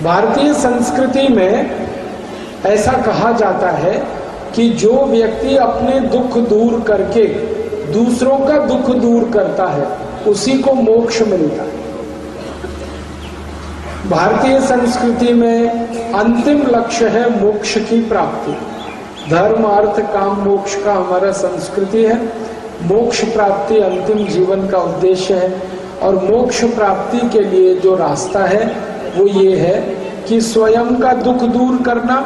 भारतीय संस्कृति में ऐसा कहा जाता है कि जो व्यक्ति अपने दुख दूर करके दूसरों का दुख दूर करता है उसी को मोक्ष मिलता है। भारतीय संस्कृति में अंतिम लक्ष्य है मोक्ष की प्राप्ति। धर्म अर्थ काम मोक्ष का हमारा संस्कृति है। मोक्ष प्राप्ति अंतिम जीवन का उद्देश्य है और मोक्ष प्राप्ति के लिए जो रास्ता है वो ये है कि स्वयं का दुख दूर करना,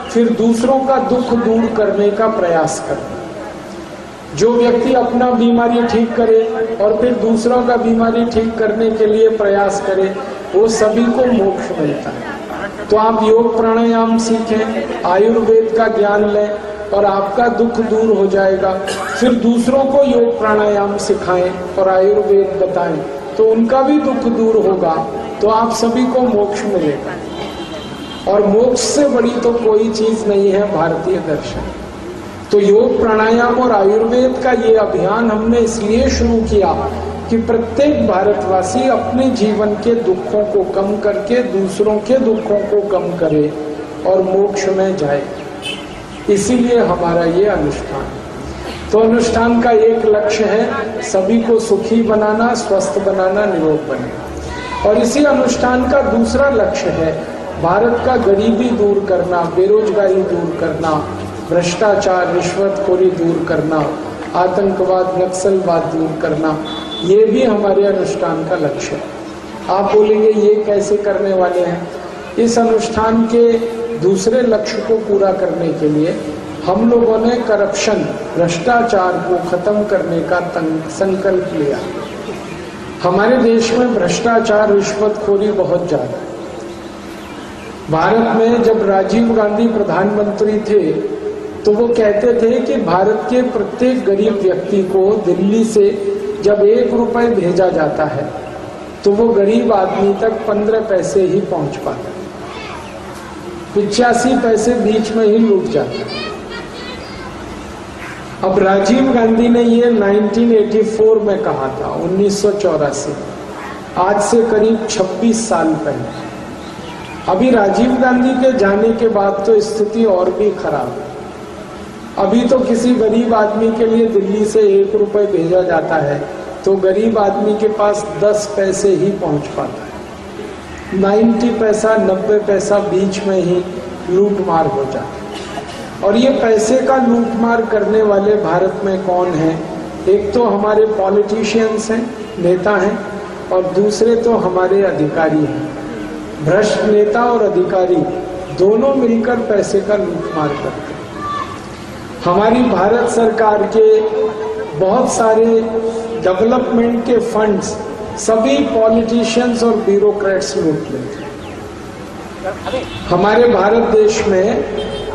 फिर दूसरों का दुख दूर करने का प्रयास करना। जो व्यक्ति अपना बीमारी ठीक करे और फिर दूसरों का बीमारी ठीक करने के लिए प्रयास करे वो सभी को मोक्ष मिलता है। तो आप योग प्राणायाम सीखें, आयुर्वेद का ज्ञान लें और आपका दुख दूर हो जाएगा। फिर दूसरों को योग प्राणायाम सिखाएं और आयुर्वेद बताएं तो उनका भी दुख दूर होगा, तो आप सभी को मोक्ष मिलेगा। और मोक्ष से बड़ी तो कोई चीज नहीं है भारतीय दर्शन। तो योग प्राणायाम और आयुर्वेद का ये अभियान हमने इसलिए शुरू किया कि प्रत्येक भारतवासी अपने जीवन के दुखों को कम करके दूसरों के दुखों को कम करे और मोक्ष में जाए। इसीलिए हमारा ये अनुष्ठान। तो अनुष्ठान का एक लक्ष्य है सभी को सुखी बनाना, स्वस्थ बनाना, निरोग बनाना। और इसी अनुष्ठान का दूसरा लक्ष्य है भारत का गरीबी दूर करना, बेरोजगारी दूर करना, भ्रष्टाचार रिश्वतखोरी दूर करना, आतंकवाद नक्सलवाद दूर करना। ये भी हमारे अनुष्ठान का लक्ष्य है। आप बोलेंगे ये कैसे करने वाले हैं? इस अनुष्ठान के दूसरे लक्ष्य को पूरा करने के लिए हम लोगों ने करप्शन, भ्रष्टाचार को खत्म करने का संकल्प लिया। हमारे देश में भ्रष्टाचार रिश्वतखोरी बहुत ज्यादा है। भारत में जब राजीव गांधी प्रधानमंत्री थे तो वो कहते थे कि भारत के प्रत्येक गरीब व्यक्ति को दिल्ली से जब 1 रुपए भेजा जाता है तो वो गरीब आदमी तक 15 पैसे ही पहुंच पाता है, 85 पैसे बीच में ही लूट जाता है। अब राजीव गांधी ने ये 1984 में कहा था, 1984, आज से करीब 26 साल पहले। अभी राजीव गांधी के जाने के बाद तो स्थिति और भी खराब है। अभी तो किसी गरीब आदमी के लिए दिल्ली से 1 रुपए भेजा जाता है तो गरीब आदमी के पास 10 पैसे ही पहुंच पाता है। 90 पैसा 90 पैसा बीच में ही लूटमार हो जाता है। और ये पैसे का लूटमार करने वाले भारत में कौन है? एक तो हमारे पॉलिटिशियंस हैं, नेता हैं, और दूसरे तो हमारे अधिकारी हैं। भ्रष्ट नेता और अधिकारी दोनों मिलकर पैसे का लूटमार करते हैं। हमारी भारत सरकार के बहुत सारे डेवलपमेंट के फंड्स सभी पॉलिटिशियंस और ब्यूरोक्रेट्स लूट लेते हैं। हमारे भारत देश में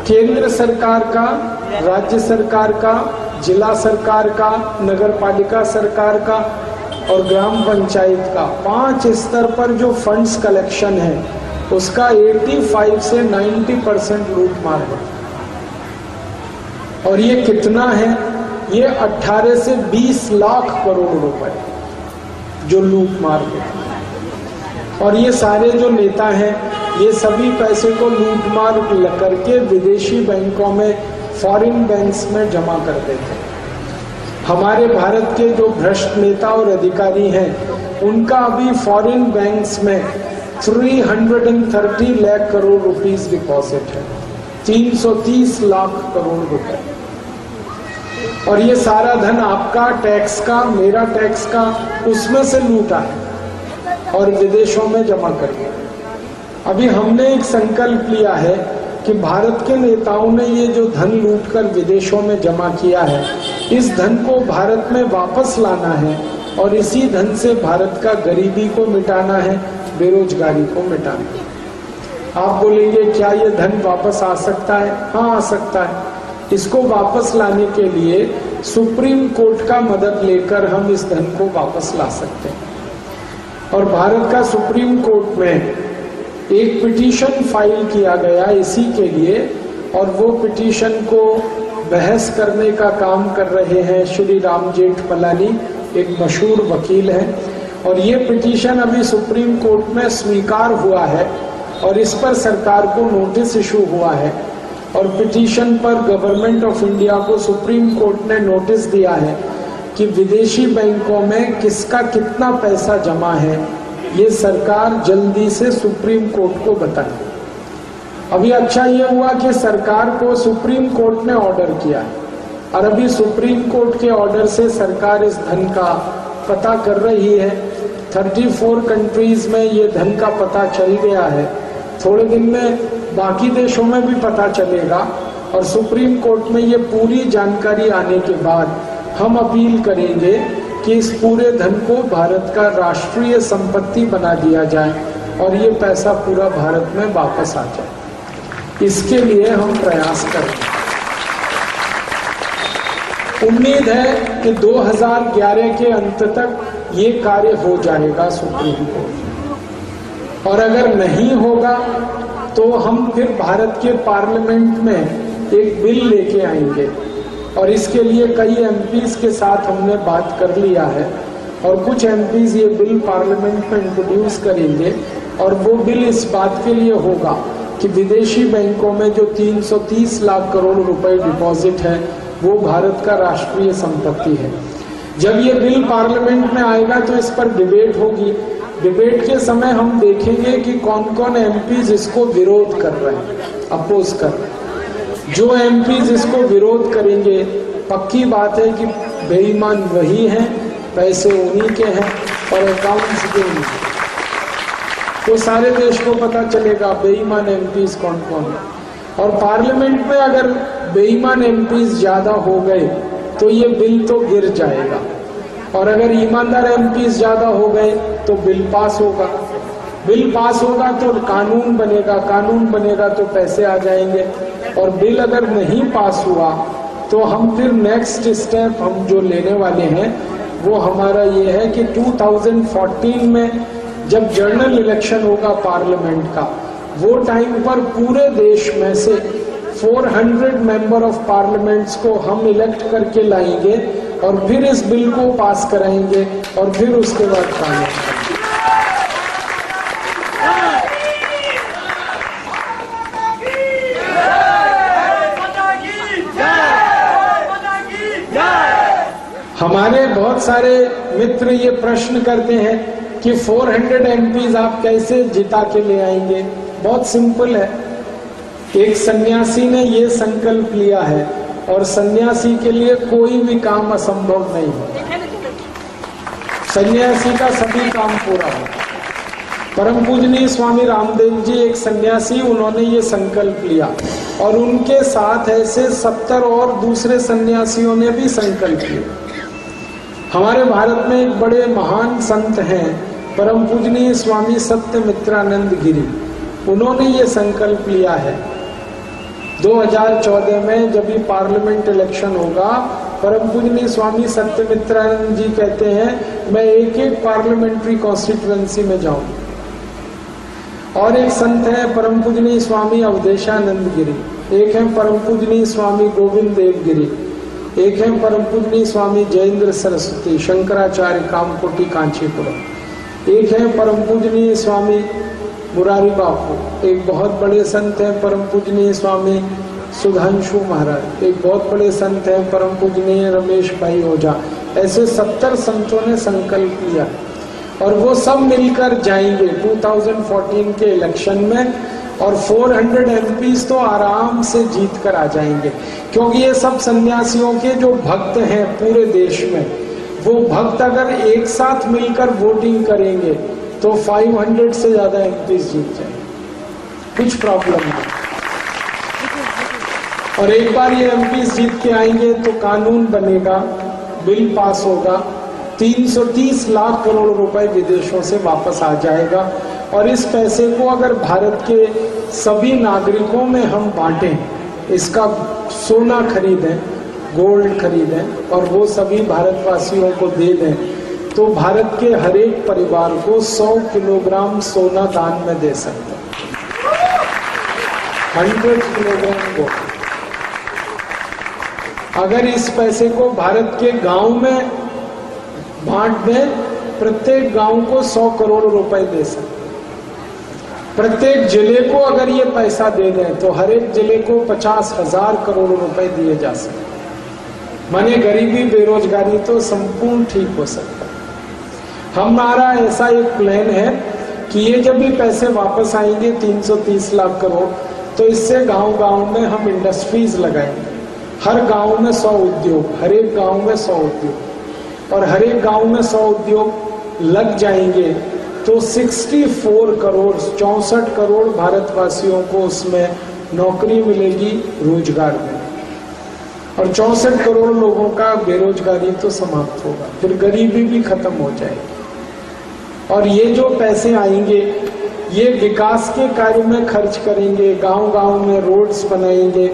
केंद्र सरकार का, राज्य सरकार का, जिला सरकार का, नगर पालिका सरकार का और ग्राम पंचायत का 5 स्तर पर जो फंड्स कलेक्शन है उसका 85 से 90% लूटमार है। और ये कितना है? ये 18 से 20 लाख करोड़ रुपए जो लूटमार होती है। और ये सारे जो नेता हैं ये सभी पैसे को लूटमार करके विदेशी बैंकों में, फॉरेन बैंक्स में जमा कर देते हैं। हमारे भारत के जो भ्रष्ट नेता और अधिकारी हैं उनका अभी फॉरेन बैंक्स में 330 लाख करोड़ रुपीस डिपॉजिट है, 330 लाख करोड़ रुपए। और ये सारा धन आपका टैक्स का, मेरा टैक्स का, उसमें से लूटा है और विदेशों में जमा कर दिया। अभी हमने एक संकल्प लिया है कि भारत के नेताओं ने ये जो धन लूटकर विदेशों में जमा किया है इस धन को भारत में वापस लाना है और इसी धन से भारत का गरीबी को मिटाना है, बेरोजगारी को मिटाना है। आप बोलेंगे क्या ये धन वापस आ सकता है? हाँ, आ सकता है। इसको वापस लाने के लिए सुप्रीम कोर्ट का मदद लेकर हम इस धन को वापस ला सकते हैं। और भारत का सुप्रीम कोर्ट में एक पिटीशन फाइल किया गया इसी के लिए और वो पिटीशन को बहस करने का काम कर रहे हैं श्री राम जेठमलानी, एक मशहूर वकील हैं। और ये पिटीशन अभी सुप्रीम कोर्ट में स्वीकार हुआ है और इस पर सरकार को नोटिस इशू हुआ है और पिटीशन पर गवर्नमेंट ऑफ इंडिया को सुप्रीम कोर्ट ने नोटिस दिया है कि विदेशी बैंकों में किसका कितना पैसा जमा है, ये सरकार जल्दी से सुप्रीम कोर्ट को बताए। अभी अच्छा ये हुआ कि सरकार को सुप्रीम कोर्ट ने ऑर्डर किया और अभी सुप्रीम कोर्ट के ऑर्डर से सरकार इस धन का पता कर रही है। 34 कंट्रीज में ये धन का पता चल गया है, थोड़े दिन में बाकी देशों में भी पता चलेगा और सुप्रीम कोर्ट में ये पूरी जानकारी आने के बाद हम अपील करेंगे कि इस पूरे धन को भारत का राष्ट्रीय संपत्ति बना दिया जाए और ये पैसा पूरा भारत में वापस आ जाए। इसके लिए हम प्रयास करेंगे। उम्मीद है कि 2011 के अंत तक ये कार्य हो जाएगा सुप्रीम कोर्ट, और अगर नहीं होगा तो हम फिर भारत के पार्लियामेंट में एक बिल लेके आएंगे और इसके लिए कई एमपीज के साथ हमने बात कर लिया है और कुछ एमपीज ये बिल पार्लियामेंट में इंट्रोड्यूस करेंगे और वो बिल इस बात के लिए होगा कि विदेशी बैंकों में जो 330 लाख करोड़ रुपए डिपॉजिट है वो भारत का राष्ट्रीय संपत्ति है। जब ये बिल पार्लियामेंट में आएगा तो इस पर डिबेट होगी। डिबेट के समय हम देखेंगे कि कौन कौन एमपीज इसको विरोध कर रहे हैं, अपोज कर रहे हैं। जो एमपीज इसको विरोध करेंगे, पक्की बात है कि बेईमान वही हैं, पैसे उन्हीं के हैं और अकाउंट्स के नहीं। तो सारे देश को पता चलेगा बेईमान एमपीज कौन कौन है। और पार्लियामेंट में अगर बेईमान एमपीज ज्यादा हो गए तो ये बिल तो गिर जाएगा, और अगर ईमानदार एमपीज ज्यादा हो गए तो बिल पास होगा। बिल पास होगा तो कानून बनेगा, कानून बनेगा तो पैसे आ जाएंगे, और बिल अगर नहीं पास हुआ तो हम फिर नेक्स्ट स्टेप हम जो लेने वाले हैं वो हमारा ये है कि 2014 में जब जनरल इलेक्शन होगा पार्लियामेंट का, वो टाइम पर पूरे देश में से 400 मेंबर ऑफ पार्लियामेंट्स को हम इलेक्ट करके लाएंगे और फिर इस बिल को पास कराएंगे और फिर उसके बाद कानून। हमारे बहुत सारे मित्र ये प्रश्न करते हैं कि 400 एमपीज आप कैसे जिता के ले आएंगे। बहुत सिंपल है, एक सन्यासी ने ये संकल्प लिया है और सन्यासी के लिए कोई भी काम असंभव नहीं है। सन्यासी का सभी काम पूरा है। परम पूजनीय स्वामी रामदेव जी एक सन्यासी, उन्होंने ये संकल्प लिया और उनके साथ ऐसे 70 और दूसरे सन्यासियों ने भी संकल्प लिया। हमारे भारत में एक बड़े महान संत हैं परम पूजनीय स्वामी सत्यमित्रानंद गिरी, उन्होंने ये संकल्प लिया है 2014 में जब ये पार्लियामेंट इलेक्शन होगा। परम पूजनीय स्वामी सत्यमित्रानंद जी कहते हैं मैं एक एक पार्लियामेंट्री कॉन्स्टिट्यूएंसी में जाऊं। और एक संत है परम पूजनीय स्वामी अवधेशानंद गिरी, एक है परम पूजनीय स्वामी गोविंद देव गिरी, एक है परम पूजनीय स्वामी जयेंद्र सरस्वती शंकराचार्य कामकोटी कांचीपुरम, एक है परम पूजनीय स्वामी मुरारी बापू, एक बहुत बड़े संत हैं परम पूजनीय स्वामी सुधांशु महाराज, एक बहुत बड़े संत हैं परम पूजनीय रमेश भाई ओझा। ऐसे 70 संतों ने संकल्प लिया और वो सब मिलकर जाएंगे 2014 के इलेक्शन में और 400 एमपीज तो आराम से जीत कर आ जाएंगे, क्योंकि ये सब सन्यासियों के जो भक्त हैं पूरे देश में, वो भक्त अगर एक साथ मिलकर वोटिंग करेंगे तो 500 से ज्यादा एमपीज जीत जाएंगे, कुछ प्रॉब्लम नहीं। और एक बार ये एमपीज जीत के आएंगे तो कानून बनेगा, बिल पास होगा, 330 लाख करोड़ रुपए विदेशों से वापस आ जाएगा और इस पैसे को अगर भारत के सभी नागरिकों में हम बांटें, इसका सोना खरीदें, गोल्ड खरीदें और वो सभी भारतवासियों को दे दें, तो भारत के हर एक परिवार को 100 किलोग्राम सोना दान में दे सकते हैं, 100 किलोग्राम को। अगर इस पैसे को भारत के गांव में बांट दें, प्रत्येक गांव को 100 करोड़ रुपए दे सकते हैं। प्रत्येक जिले को अगर ये पैसा दे दें तो हर एक जिले को 50,000 करोड़ रुपए दिए जा सकते, माने गरीबी बेरोजगारी तो संपूर्ण ठीक हो सकता है। हमारा ऐसा एक प्लान है कि ये जब भी पैसे वापस आएंगे 330 लाख करोड़, तो इससे गांव-गांव में हम इंडस्ट्रीज लगाएंगे। हर गांव में 100 उद्योग, हर एक गांव में 100 उद्योग, और हर एक गांव में 100 उद्योग लग जाएंगे तो 64 करोड़ 64 करोड़ भारतवासियों को उसमें नौकरी मिलेगी, रोजगार मिलेगा, और 64 करोड़ लोगों का बेरोजगारी तो समाप्त होगा, फिर गरीबी भी खत्म हो जाएगी। और ये जो पैसे आएंगे ये विकास के कार्य में खर्च करेंगे, गांव-गांव में रोड्स बनाएंगे,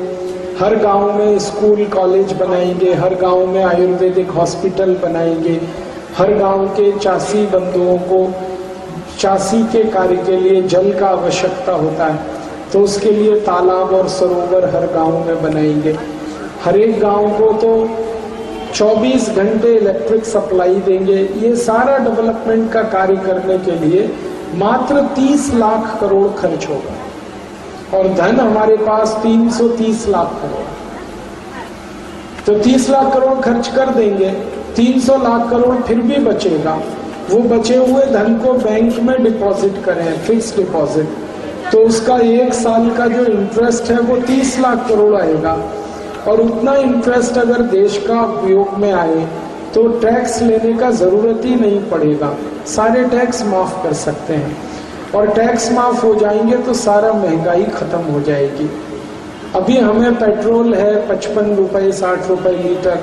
हर गांव में स्कूल कॉलेज बनाएंगे, हर गांव में आयुर्वेदिक हॉस्पिटल बनाएंगे, हर गांव के चासी बंधुओं को चासी के कार्य के लिए जल का आवश्यकता होता है, तो उसके लिए तालाब और सरोवर हर गांव में बनाएंगे। हर एक गांव को तो 24 घंटे इलेक्ट्रिक सप्लाई देंगे। ये सारा डेवलपमेंट का कार्य करने के लिए मात्र 30 लाख करोड़ खर्च होगा, और धन हमारे पास 330 लाख करोड़, तो 30 लाख करोड़ खर्च कर देंगे, 300 लाख करोड़ फिर भी बचेगा। वो बचे हुए धन को बैंक में डिपॉजिट करें, फिक्स डिपॉजिट, तो उसका 1 साल का जो इंटरेस्ट है वो 30 लाख करोड़ आएगा, और उतना इंटरेस्ट अगर देश का उपयोग में आए तो टैक्स लेने का जरूरत ही नहीं पड़ेगा, सारे टैक्स माफ कर सकते हैं, और टैक्स माफ हो जाएंगे तो सारा महंगाई खत्म हो जाएगी। अभी हमें पेट्रोल है 55 रुपए 60 रुपए लीटर,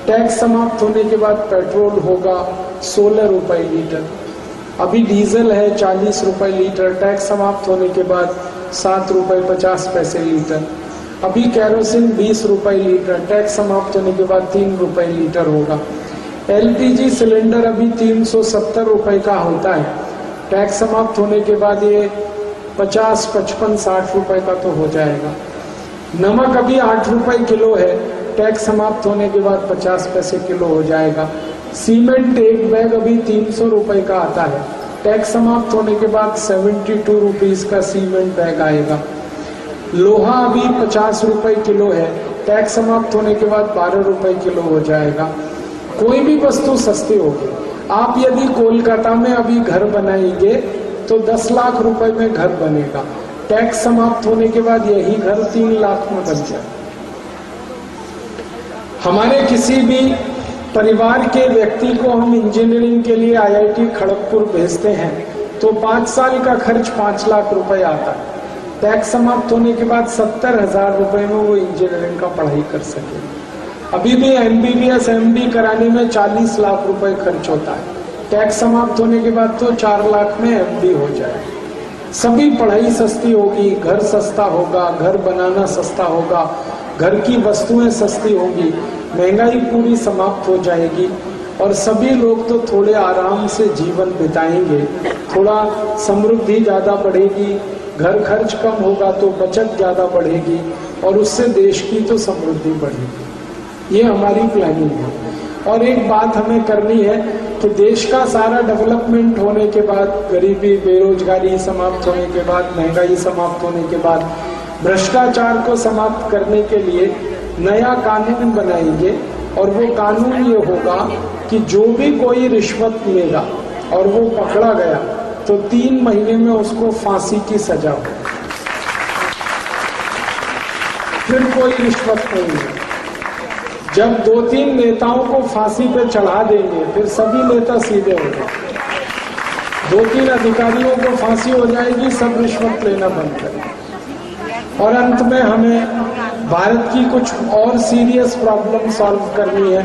टैक्स समाप्त होने के बाद पेट्रोल होगा 16 रुपए लीटर। अभी डीजल है 40 रुपए लीटर, टैक्स समाप्त होने के बाद 7 रुपए 50 पैसे लीटर। अभी कैरोसिन 20 रुपए लीटर, टैक्स समाप्त होने के बाद 3 रुपए लीटर होगा। एलपीजी सिलेंडर अभी 370 रुपए का होता है, टैक्स समाप्त होने के बाद ये 50 55 60 रुपए का तो हो जाएगा। नमक अभी 8 रुपए किलो है, टैक्स समाप्त होने के बाद 50 पैसे किलो हो जाएगा। सीमेंट एक बैग अभी 300 रुपए का आता है, टैक्स समाप्त होने के बाद 72 रुपीज का सीमेंट बैग आएगा। लोहा अभी 50 रुपए किलो है, टैक्स समाप्त होने के बाद 12 रुपए किलो हो जाएगा। कोई भी वस्तु सस्ती होगी। आप यदि कोलकाता में अभी घर बनाएंगे तो 10 लाख रुपए में घर बनेगा, टैक्स समाप्त होने के बाद यही घर 3 लाख में बन जाए। हमारे किसी भी परिवार के व्यक्ति को हम इंजीनियरिंग के लिए IIT खड़गपुर भेजते हैं तो 5 साल का खर्च 5 लाख रुपए आता है, टैक्स समाप्त होने के बाद 70,000 रुपए में वो इंजीनियरिंग का पढ़ाई कर सके। अभी भी MBBS MD कराने में 40 लाख रुपए खर्च होता है, टैक्स समाप्त होने के बाद तो 4 लाख में MD हो जाए। सभी पढ़ाई सस्ती होगी, घर सस्ता होगा, घर बनाना सस्ता होगा, घर की वस्तुएं सस्ती होगी, महंगाई पूरी समाप्त हो जाएगी, और सभी लोग तो थोड़े आराम से जीवन बिताएंगे, थोड़ा समृद्धि ज्यादा बढ़ेगी, घर खर्च कम होगा तो बचत ज्यादा बढ़ेगी, और उससे देश की तो समृद्धि बढ़ेगी। ये हमारी प्लानिंग है। और एक बात हमें करनी है कि देश का सारा डेवलपमेंट होने के बाद, गरीबी बेरोजगारी समाप्त होने के बाद, महंगाई समाप्त होने के बाद, भ्रष्टाचार को समाप्त करने के लिए नया कानून बनाएंगे, और वो कानून ये होगा कि जो भी कोई रिश्वत लेगा और वो पकड़ा गया तो 3 महीने में उसको फांसी की सजा हो, फिर कोई रिश्वत नहीं है। जब 2-3 नेताओं को फांसी पे चढ़ा देंगे फिर सभी नेता सीधे हो गए, 2-3 अधिकारियों को फांसी हो जाएगी, सब रिश्वत लेना बंद करेंगे। और अंत में हमें भारत की कुछ और सीरियस प्रॉब्लम सॉल्व करनी है।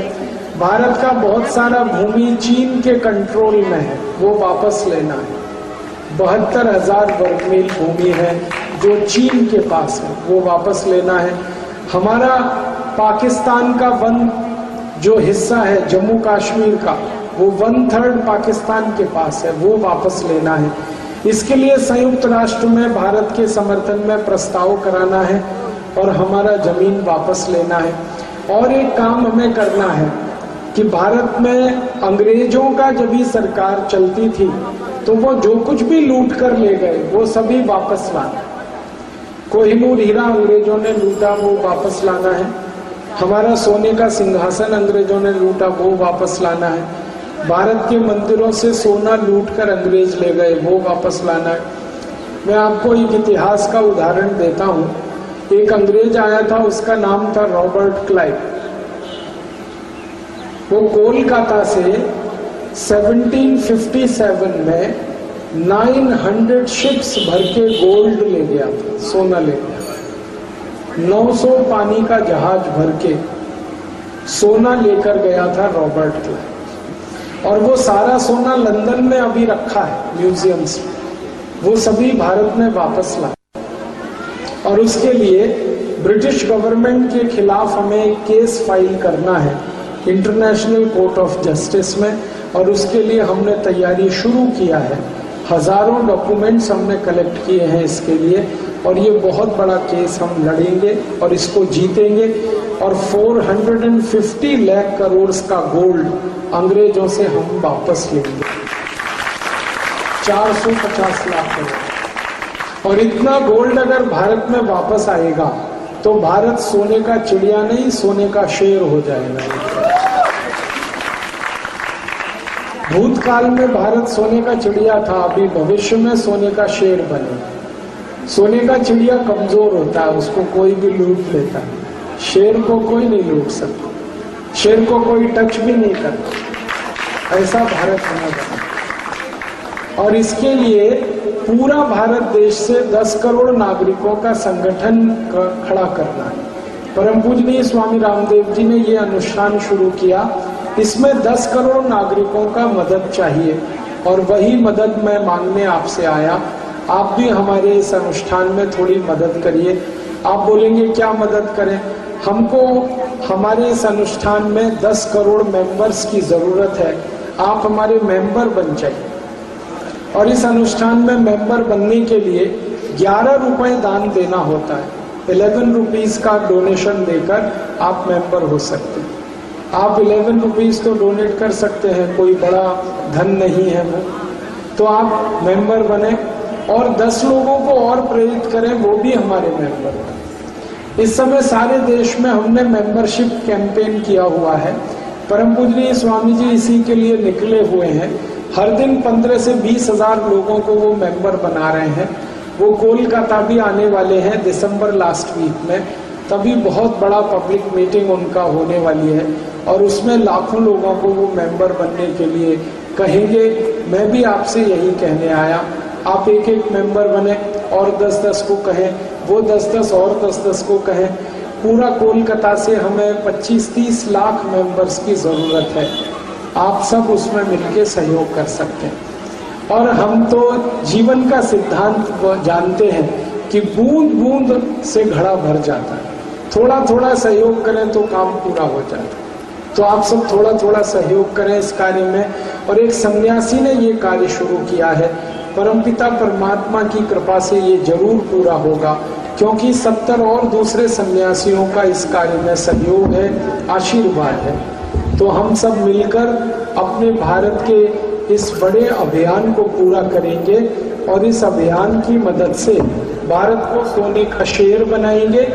भारत का बहुत सारा भूमि चीन के कंट्रोल में है, वो वापस लेना है। 72,000 वर्ग मील भूमि है जो चीन के पास है, वो वापस लेना है। हमारा पाकिस्तान का वन जो हिस्सा है जम्मू कश्मीर का, वो 1/3 पाकिस्तान के पास है, वो वापस लेना है। इसके लिए संयुक्त राष्ट्र में भारत के समर्थन में प्रस्ताव कराना है और हमारा जमीन वापस लेना है। और एक काम हमें करना है कि भारत में अंग्रेजों का जब भी सरकार चलती थी तो वो जो कुछ भी लूट कर ले गए वो सभी वापस लाना। कोहिनूर हीरा अंग्रेजों ने लूटा, वो वापस लाना है। हमारा सोने का सिंहासन अंग्रेजों ने लूटा, वो वापस लाना है। भारत के मंदिरों से सोना लूट कर अंग्रेज ले गए, वो वापस लाना है। मैं आपको एक इतिहास का उदाहरण देता हूँ। एक अंग्रेज आया था, उसका नाम था रॉबर्ट क्लाइव। वो कोलकाता से 1757 में 900 शिप्स भर के गोल्ड ले गया था, सोना ले गया। 900 पानी का जहाज भर के सोना लेकर गया था रॉबर्ट क्लाइव। और वो सारा सोना लंदन में अभी रखा है म्यूजियम्स में, वो सभी भारत में वापस ला। और उसके लिए ब्रिटिश गवर्नमेंट के खिलाफ हमें केस फाइल करना है इंटरनेशनल कोर्ट ऑफ जस्टिस में, और उसके लिए हमने तैयारी शुरू किया है। हजारों डॉक्यूमेंट्स हमने कलेक्ट किए हैं इसके लिए, और ये बहुत बड़ा केस हम लड़ेंगे और इसको जीतेंगे। और 450 लाख करोड़ का गोल्ड अंग्रेजों से हम वापस लेंगे, 450 लाख करोड़। और इतना गोल्ड अगर भारत में वापस आएगा तो भारत सोने का चिड़िया नहीं, सोने का शेर हो जाएगा। भूतकाल में भारत सोने का चिड़िया था, अभी भविष्य में सोने का शेर बने। सोने का चिड़िया कमजोर होता है, उसको कोई भी लूट लेता है। शेर को कोई नहीं लूट सकता, शेर को कोई टच भी नहीं करता। ऐसा भारत होना चाहिए। और इसके लिए पूरा भारत देश से 10 करोड़ नागरिकों का संगठन खड़ा करना है। परम पूजनीय स्वामी रामदेव जी ने ये अनुष्ठान शुरू किया। इसमें 10 करोड़ नागरिकों का मदद चाहिए, और वही मदद मैं मांगने आपसे आया। आप भी हमारे इस अनुष्ठान में थोड़ी मदद करिए। आप बोलेंगे क्या मदद करें? हमको हमारे इस अनुष्ठान में 10 करोड़ मेंबर्स की जरूरत है। आप हमारे मेंबर बन जाइए। और इस अनुष्ठान में मेंबर बनने के लिए 11 रुपए दान देना होता है। 11 रुपीज का डोनेशन देकर आप मेंबर हो सकते हैं। आप 11 रुपीज तो डोनेट कर सकते हैं, कोई बड़ा धन नहीं है वो। तो आप मेंबर बने और 10 लोगों को और प्रेरित करें, वो भी हमारे मेंबर बने। इस समय सारे देश में हमने मेंबरशिप कैंपेन किया हुआ है। परम पूजनीय स्वामी जी इसी के लिए निकले हुए हैं। हर दिन 15 से 20 हजार लोगों को वो मेंबर बना रहे हैं। वो कोलकाता भी आने वाले हैं दिसंबर लास्ट वीक में, तभी बहुत बड़ा पब्लिक मीटिंग उनका होने वाली है, और उसमें लाखों लोगों को वो मेंबर बनने के लिए कहेंगे। मैं भी आपसे यही कहने आया, आप एक एक मेंबर बने और 10-10 को कहें, वो 10-10 और 10-10 को कहें। पूरा कोलकाता से हमें 25-30 लाख मेंबर्स की जरूरत है। आप सब उसमें मिलकर सहयोग कर सकते हैं। और हम तो जीवन का सिद्धांत जानते हैं कि बूंद बूंद से घड़ा भर जाता है। थोड़ा थोड़ा सहयोग करें तो काम पूरा हो जाता है। तो आप सब थोड़ा थोड़ा सहयोग करें इस कार्य में। और एक सन्यासी ने ये कार्य शुरू किया है, परमपिता परमात्मा की कृपा से ये जरूर पूरा होगा, क्योंकि 70 और दूसरे सन्यासियों का इस कार्य में सहयोग है, आशीर्वाद है। तो हम सब मिलकर अपने भारत के इस बड़े अभियान को पूरा करेंगे, और इस अभियान की मदद से भारत को सोने का शेर बनाएंगे,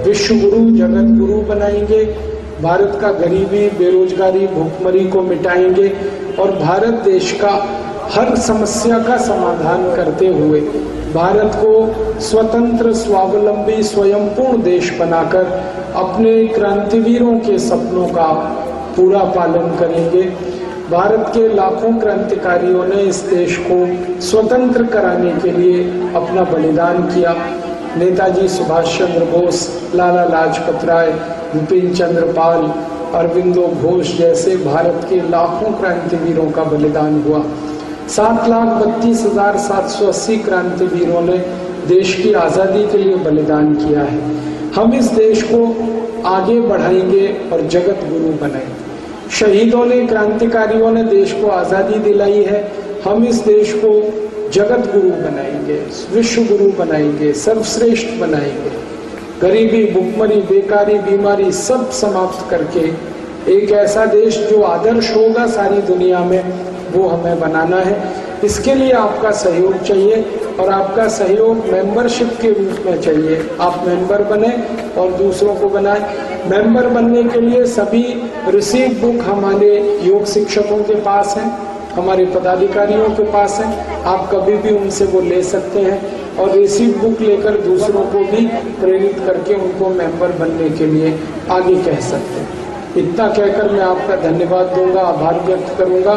विश्व गुरु जगत गुरु बनाएंगे, भारत का गरीबी, बेरोजगारी, भुखमरी को मिटाएंगे, और भारत देश का हर समस्या का समाधान करते हुए भारत को स्वतंत्र, स्वावलंबी, स्वयंपूर्ण देश बनाकर अपने क्रांतिवीरों के सपनों का पूरा पालन करेंगे। भारत के लाखों क्रांतिकारियों ने इस देश को स्वतंत्र कराने के लिए अपना बलिदान किया। नेताजी सुभाष चंद्र बोस, लाला लाजपत राय, विपिन चंद्र पाल, अरविंदो घोष जैसे भारत के लाखों क्रांतिवीरों का बलिदान हुआ। 7,32,780 क्रांतिवीरों ने देश की आज़ादी के लिए बलिदान किया है। हम इस देश को आगे बढ़ाएंगे और जगत गुरु बनाएंगे। शहीदों ने, क्रांतिकारियों ने देश को आज़ादी दिलाई है। हम इस देश को जगत गुरु बनाएंगे, विश्व गुरु बनाएंगे, सर्वश्रेष्ठ बनाएंगे। गरीबी, भुखमरी, बेकारी, बीमारी सब समाप्त करके एक ऐसा देश जो आदर्श होगा सारी दुनिया में, वो हमें बनाना है। इसके लिए आपका सहयोग चाहिए और आपका सहयोग मेंबरशिप के रूप में चाहिए। आप मेंबर बने और दूसरों को बनाएं। मेंबर बनने के लिए सभी रिसीव बुक हमारे योग शिक्षकों के पास हैं, हमारे पदाधिकारियों के पास है। आप कभी भी उनसे वो ले सकते हैं और रिसीव बुक लेकर दूसरों को भी प्रेरित करके उनको मेंबर बनने के लिए आगे कह सकते हैं। इतना कहकर मैं आपका धन्यवाद दूंगा, आभार व्यक्त करूंगा।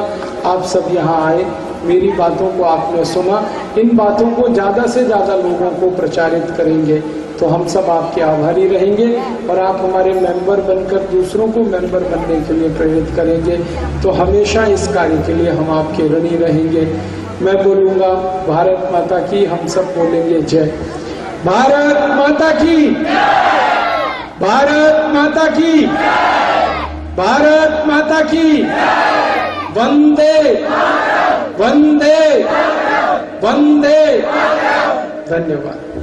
आप सब यहाँ आए, मेरी बातों को आपने सुना। इन बातों को ज़्यादा से ज़्यादा लोगों को प्रचारित करेंगे तो हम सब आपके आभारी रहेंगे और आप हमारे मेंबर बनकर दूसरों को मेंबर बनने के लिए प्रेरित करेंगे तो हमेशा इस कार्य के लिए हम आपके ऋणी रहेंगे। मैं बोलूँगा भारत माता की, हम सब बोलेंगे जय। भारत माता की, भारत माता की, भारत माता की। वंदे वंदे वंदे। धन्यवाद।